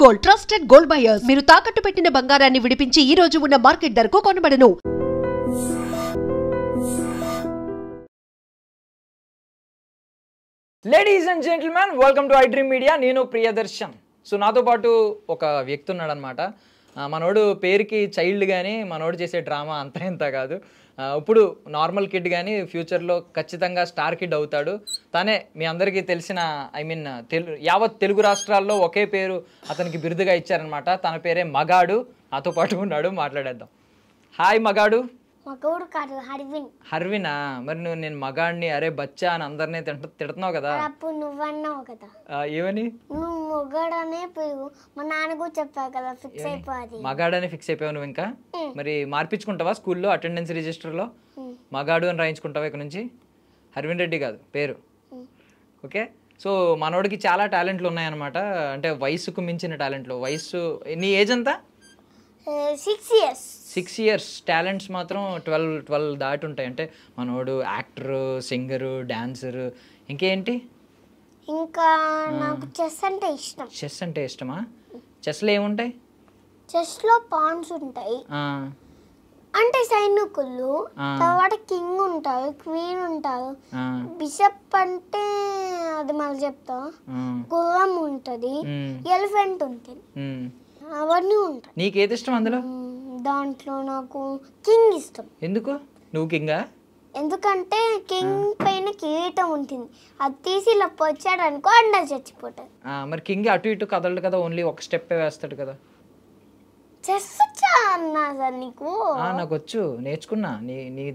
Gold, trusted gold buyers. మీరు తాకట్టు పెట్టిన బంగారాన్ని విడిపించి ఈ రోజు ఉన్న మార్కెట్ ధరకు కొనబడను. Ladies and gentlemen, welcome to I dream media. నేను ప్రియదర్శన్. సో నాతో పాటు ఒక వ్యక్తి ఉన్నాడు అనమాట. మనోడు పేరుకి చైల్డ్ కానీ మనోడు చేసే డ్రామా అంత ఇంత కాదు. ఇప్పుడు నార్మల్ కిడ్ కానీ ఫ్యూచర్లో ఖచ్చితంగా స్టార్ కిడ్ అవుతాడు. తనే మీ అందరికీ తెలిసిన యావత్ తెలుగు రాష్ట్రాల్లో ఒకే పేరు అతనికి బిరుదుగా ఇచ్చారనమాట. తన పేరే మగాడు. నాతో పాటు ఉన్నాడు, మాట్లాడేద్దాం. హాయ్ మగాడు. మగోడు కాదు, హర్విన్. హర్వినా? మరి నువ్వు నేను మగాడిని అరే బచ్చా అని అందరినీ తిడుతున్నావు కదా. అప్పుడు నువ్వన్నావు కదా. ఏమని? నువ్వు మగాడనే పేరు మా నాన్న కూడా చెప్పావు కదా, ఫిక్స్ అయిపోయి మగాడని ఫిక్స్ అయిపోయావు నువ్వు. ఇంకా మరి మార్పించుకుంటావా స్కూల్లో అటెండెన్స్ రిజిస్టర్లో? మగాడు అని రాయించుకుంటావా ఇక్కడ నుంచి? హర్విన్ రెడ్డి కాదు పేరు. ఓకే. సో మనోడికి చాలా టాలెంట్లు ఉన్నాయన్నమాట. అంటే వయసుకు మించిన టాలెంట్లు. వయసు నీ ఏజ్ అంతా? 6 years. 6 years. టాలెంట్స్ మాత్రం 12 దాటి ఉంటాయి. అంటే మనోడు యాక్టరు, సింగరు, డాన్సరు, ఇంకేంటి? ఇంకా నాకు చెస్ అంటే ఇష్టం. చెస్ అంటే ఇష్టమా? చెస్లో ఏముంటాయి? చెస్లో పాన్స్ ఉంటాయి, అంటే సైనికులు. తర్వాత కింగ్ ఉంటారు, క్వీన్ ఉంటారు, బిషప్ అంటే అది మళ్ళీ చెప్తా. గుర్రం ఉంటుంది, ఎలిఫెంట్ ఉంటుంది, అవన్నీ ఉంటాయి. నీకేది ఇష్టం అందులో? దాంట్లో నాకు కింగ్ ఇష్టం. ఎందుకు? నువ్వు కింగా? ఎందుకంటే కింగ్ పైన కిరీటం ఉంటుంది, అది తీసి ఇలా వచ్చాడు అనుకో అందరు చచ్చిపోతారు. మరి కింగ్ అటు ఇటు కదలడు కదా, ఓన్లీ ఒక స్టెప్ వేస్తాడు కదా. చెస్ వచ్చా అన్నా సార్ నీకు? నాకు వచ్చు, నేర్చుకున్నా.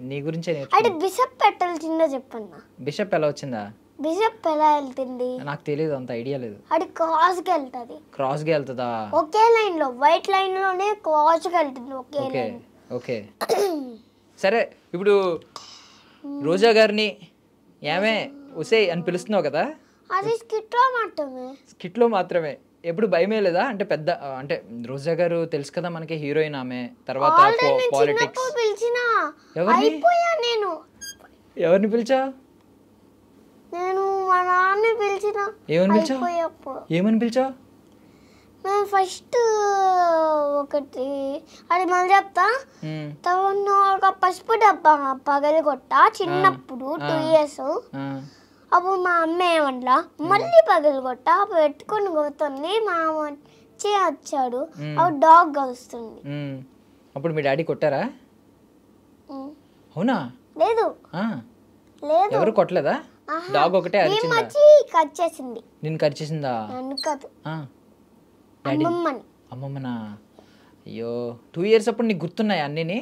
నీ గురించే నేర్చుకున్నా. అంటే బిషప్ పెట్టాల్సిందో చెప్పన్నా. బిషప్ ఎలా వచ్చిందా? బిషప్ ఎలా వెళ్తుంది నాకు తెలియదు, అంత ఐడియా లేదు. అది క్రాస్కి వెళ్తుంది. క్రాస్కి వెళ్తుందా? ఒకే లైన్ లో, వైట్ లైన్ లోనే క్రాస్కి వెళ్తుంది. ఒకే లైన్. ఓకే సరే. ఇప్పుడు రోజా గారిని ఏమే ఉసే అని పిలుస్తున్నావు కదా, అది స్కిట్లో మాత్రమే. స్కిట్లో మాత్రమే. ఎప్పుడు భయమే లేదా? అంటే పెద్ద అంటే రోజా గారు తెలుసు కదా మనకి, హీరోయిన్ ఆమె. తర్వాత పాలిటిక్స్. ఎవరిని పిలిచా? నేను మా నాన్న పిలిచిన. ఏమని పిలిచా? ఏమని పిలిచా? మేము ఫస్ట్ ఒకటి అది మళ్ళీ చెప్తా. ఒక పసుపు డబ్బా పగలు కొట్ట చిన్నప్పుడు 2 years. అప్పుడు మా అమ్మ ఏమన్నా మళ్ళీ పగలు కొట్ట పెట్టుకుని కొడుతుంది. మా వచ్చి వచ్చాడు, అప్పుడు డాగ్ కలుస్తుంది. అప్పుడు మీ డాడీ కొట్టారా? అవునా? లేదు లేదు. ఎవరు కొట్టలేదా? డాగ్ ఒకటే కట్ చేసింది. నిన్ను కట్ చేసిందా? నన్ను కాదు, అమ్మమ్మని. అమ్మమ్మనా? అయ్యో, 2 years అప్పుడు నీకు గుర్తున్నాయా అన్నీ?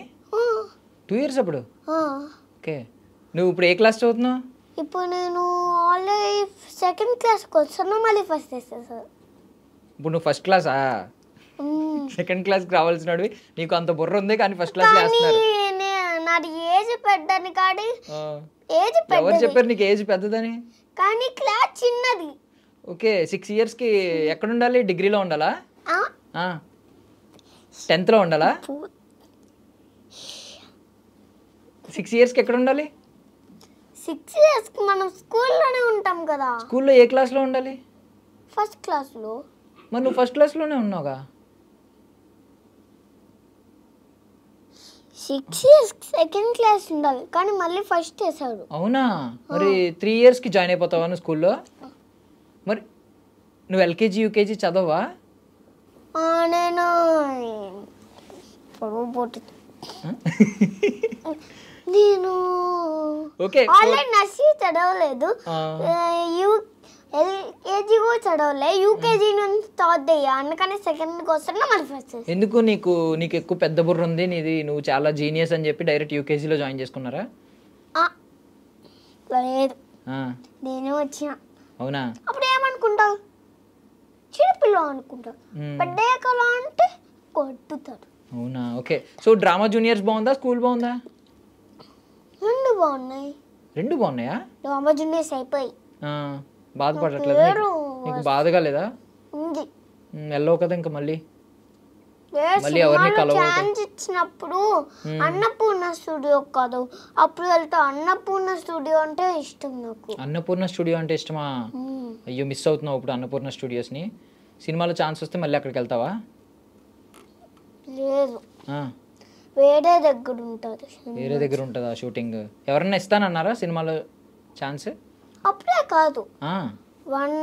2 years అప్పుడు? ఓకే. నువ్వు ఇప్పుడు ఏ క్లాస్ చదువుతున్నావు? ఇప్పుడు నేను ఆల్రెడీ 2nd క్లాస్కి వచ్చాను, మళ్ళీ ఫస్ట్ వేసేసాను. ఇప్పుడు నువ్వు ఫస్ట్ క్లాసా? 2nd క్లాస్కి రావాల్సినవి నీకు అంత బుర్ర ఉంది, కానీ ఫస్ట్ క్లాస్ వేస్తున్నారు. నాది ఏజ్ పెద్దని కాడి. ఏజ్ ఎవరు చెప్పారు నీకు ఏజ్ పెద్దదని? కానీ క్లాస్ చిన్నది. ఓకే. 6 yearsకి ఎక్కడ ఉండాలి? డిగ్రీలో ఉండాలా? 10th లో ఉండాలా? 6 yearsకి ఎక్కడ ఉండాలి? 6 yearsకి మనం స్కూల్లోనే ఉంటాం కదా. స్కూల్లో ఏ క్లాస్లో ఉండాలి? ఫస్ట్ క్లాస్లో. మరి నువ్వు ఫస్ట్ క్లాస్లోనే ఉన్నావుగా. 6 yearsకి 2nd క్లాస్ ఉండాలి, కానీ మళ్ళీ ఫస్ట్ వేసాడు. అవునా? మరి 3 yearsకి జాయిన్ అయిపోతావా నువ్వు స్కూల్లో? మరి నువ్వు ఎల్కేజీ యూకేజీ చదవా? నేను నేను ఆల్రెడీ నర్సరీ చదవలేదు, ఎల్కేజీ కూడా చదవలే, యూకేజీ నుంచి థర్డ్ అయ్యా. అందుకని 2ndకి వస్తున్నా, మళ్ళీ ఫస్ట్. ఎందుకు? నీకు ఎక్కువ పెద్ద బుర్ర ఉంది నీది, నువ్వు చాలా జీనియస్ అని చెప్పి డైరెక్ట్ యూకేజీలో జాయిన్ చేసుకున్నారా? లేదు, నేనే వచ్చిన. అవునా? అప్పుడు ఏమనుకుంటావు? చిన్నపిల్ల అనుకుంటావు, పెద్దయ్యాకలా అంటే కొట్టుతాడు. అవునా? ఓకే. సో డ్రామా జూనియర్స్ బాగుందా, స్కూల్ బాగుందా? రెండు బాగున్నాయి. రెండు బాగున్నాయా? డ్రామా జూనియర్స్ అయిపోయి. బాధపడట్లేదా నీకు? బాధగా లేదా? ఉంది. వెళ్ళవు కదా ఇంకా మళ్ళీ? ఛాన్స్ ఇచ్చినప్పుడు అన్నపూర్ణ స్టూడియో కాదు, అప్పుడు వెళ్తా. అన్నపూర్ణ స్టూడియో అంటే ఇష్టం నాకు. అన్నపూర్ణ స్టూడియో అంటే ఇష్టమా? అయ్యో, మిస్ అవుతున్నావు ఇప్పుడు అన్నపూర్ణ స్టూడియోస్ని. సినిమాలో ఛాన్స్ వస్తే మళ్ళీ అక్కడికి వెళ్తావా? లేదు, వేరే దగ్గర ఉంటుంది. వేరే దగ్గర ఉంటుందా షూటింగ్? ఎవరన్నా ఇస్తానన్నారా సినిమాలో ఛాన్స్? అప్పుడే కాదు, 1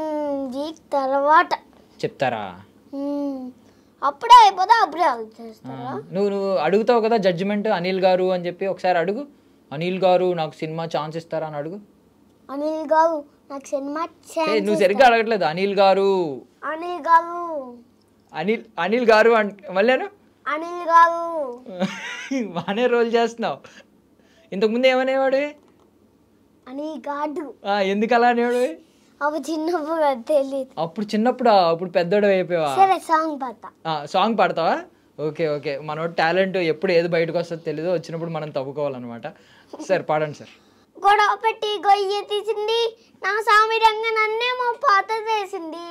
వీక్ తర్వాత చెప్తారా? అప్పుడే అయిపోతే అప్పుడే చేస్తారా? నువ్వు అడుగుతావు కదా జడ్జిమెంట్ అనిల్ గారు అని చెప్పి, ఒకసారి అడుగు. అనిల్ గారు నాకు సినిమా ఛాన్స్ ఇస్తారా అని అడుగు. అనిల్ గారు నాకు సినిమా ఛాన్స్. నువ్వు సరిగ్గా అడగట్లేదు. అనిల్ గారు అనిల్ గారు అనిల్ గారు మళ్ళీ అనిల్ గారు బాగానే రోల్ చేస్తున్నావు. ఇంతకుముందు ఏమనేవాడు? అనిల్ గారు. ఎందుకు అలా అనేవాడు? అప్పుడు చిన్నప్పుడు తెలియదు. అప్పుడు చిన్నప్పుడు అప్పుడు పెద్దోడు అయిపోయావా? సరే, సాంగ్ పాడతా. సాంగ్ పాడతావా? Okay okay. మనోడు టాలెంట్ ఎప్పుడు ఏది బయటకు వస్తుందో తెలీదు, వచ్చినప్పుడు మనం తవ్వుకోవాలన్నమాట. సార్ పాడండి సార్. గొడవ పెట్టి గొయ్య తీసింది, నా సామి రంగ నన్నేమో పాత చేసింది,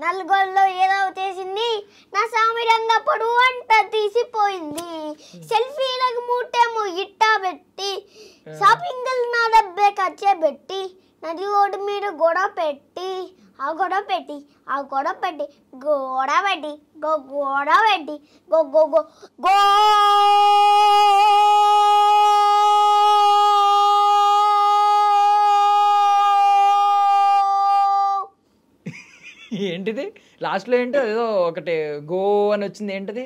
నలుగొల్లో ఏదో చేసింది, నా సామి రంగ పొడువు అంట తీసిపోయింది, సెల్ఫీలకు మూటేమో ఇట్టా పెట్టి, షాపింగ్ నా డబ్బే ఖర్చే పెట్టి, నది ఓడి మీరు గొడవ పెట్టి, ఆ గొడవ పెట్టి, ఆ గొడవ పెట్టి, గొడవ పెట్టి, గొడవ పెట్టి, గో గో గో గో. ఏంటిది లాస్ట్లో? ఏంటో ఏదో ఒకటి గో అని వచ్చింది. ఏంటిది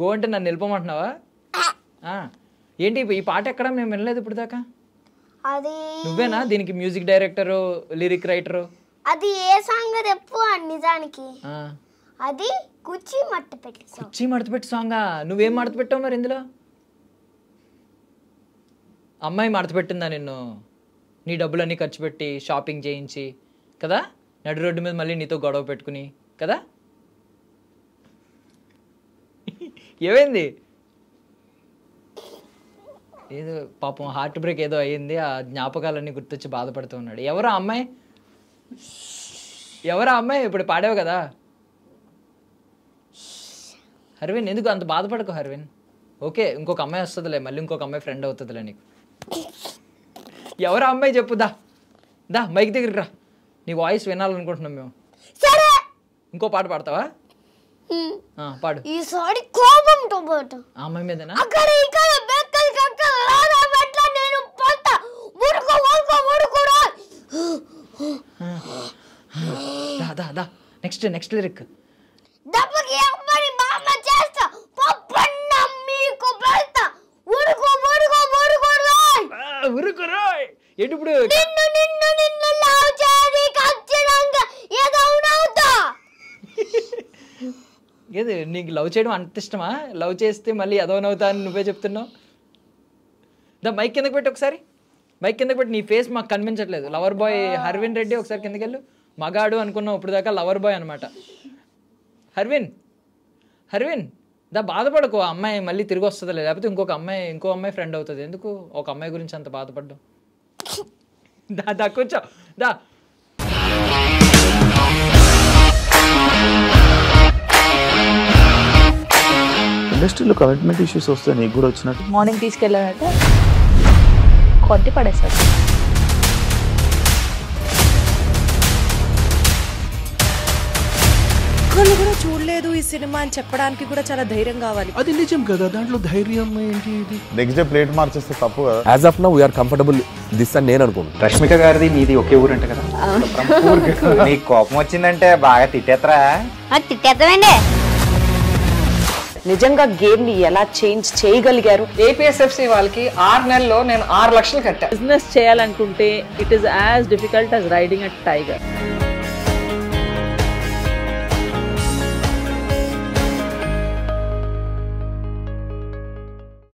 గో అంటే? నన్ను నిలపమంటున్నావా? ఏంటి ఈ పాట ఎక్కడ మేము వినలేదు ఇప్పుడు దాకా. అది నువ్వేనా దీనికి మ్యూజిక్ డైరెక్టరు, లిరిక్ రైటరు? అది ఏ సాంగ్ చెప్పు? నిజానికి అది కుర్చీ మడత పెట్టి. కుర్చీ మడత పెట్టి సాంగా? నువ్వేం మడత పెట్టావు మరి ఇందులో? అమ్మాయి మడత పెట్టిందా నిన్ను? నీ డబ్బులన్నీ ఖర్చు పెట్టి షాపింగ్ చేయించి కదా, నడి రోడ్డు మీద మళ్ళీ నీతో గొడవ పెట్టుకుని కదా? ఏమైంది? ఏదో పాపం హార్ట్ బ్రేక్ ఏదో అయ్యింది. ఆ జ్ఞాపకాలన్నీ గుర్తొచ్చి బాధపడుతూ ఉన్నాడు. ఎవరా అమ్మాయి? ఎవరా అమ్మాయి? ఇప్పుడు పాడావు కదా. హర్విన్ ఎందుకు అంత బాధపడకు హర్విన్. ఓకే, ఇంకొక అమ్మాయి వస్తుందిలే, మళ్ళీ ఇంకొక అమ్మాయి ఫ్రెండ్ అవుతుందిలే నీకు. ఎవరా అమ్మాయి చెప్పు. దా మైక్ దగ్గరికి రా, నీ వాయిస్ వినాలనుకుంటున్నాం మేము. సరే, ఇంకో పాట పాడతావా? పాడు. ఈసారి కోపంతో పాటు ఆ అమ్మాయి మీదనా? అక్కడ ఇక్కడ బెక్కలు కక్కలు లాగా పెట్టా నేను పంట ఉరుకు ఉరుకు ఉరుకురా. దా నెక్స్ట్ లిరిక్. దెబ్బకి అమ్మని బామ్మ చేస్తా, పప్పన్న మీకు పెడతా, ఉరుకు ఉరుకు ఉరుకురా. ఉరుకురాయ్. ఏంటి ఇప్పుడు? నిన్ను నిన్ను నిన్ను లవ్ చేసి ఖచ్చితంగా ఏదో అవుతా. ఏది నీకు లవ్ చేయడం అంత ఇష్టమా? లవ్ చేస్తే మళ్ళీ ఎదవనవుతా అని నువ్వే చెప్తున్నావు. దా మైక్ కిందకి పెట్టి ఒకసారి. మైక్ కిందకి పెట్టి. నీ ఫేస్ మాకు కనిపించట్లేదు. లవర్ బాయ్ హర్విన్ రెడ్డి ఒకసారి కిందకి వెళ్ళు. మగాడు అనుకున్నావు, ఇప్పుడు దాకా లవర్ బాయ్ అనమాట. హర్విన్ దా బాధపడకు. ఆ అమ్మాయి మళ్ళీ తిరిగి వస్తుంది, లేకపోతే ఇంకో అమ్మాయి ఫ్రెండ్ అవుతుంది. ఎందుకు ఒక అమ్మాయి గురించి అంత బాధపడ్డావు? దా కూర్చో. దా ఇండస్ట్రీలో కమిట్మెంట్ ఇష్యూస్ వస్తే నీకు కూడా వచ్చినట్టు? మార్నింగ్ తీసుకెళ్ళానంటే కొట్టి పడేసాడు. ఒక్కళ్ళు కూడా చూడలేదు ఈ సినిమా అని చెప్పడానికి కూడా చాలా ధైర్యం కావాలి. అది నిజం కదా, దాంట్లో ధైర్యం ఏంటి? ఇది నెక్స్ట్ డే ప్లేట్ మార్చేస్తే తప్పు కదా. As of now we're comfortable this అని నేను అనుకుంటున్నాను. రష్మిక గారిది మీది ఒకే ఊరంట కదా? నీకు కోపం వచ్చిందంటే బాగా తిట్టేత్తరా? తిట్టేద్దామండి. నిజంగా గేమ్ ని ఎలా చేంజ్ చేయగలిగారు? ఏపీఎస్ఎఫ్సి వాళ్ళకి 6 నెలల్లో నేను 6 లక్షలు కట్టా. బిజినెస్ చేయాలనుకుంటే it is as difficult as riding a tiger.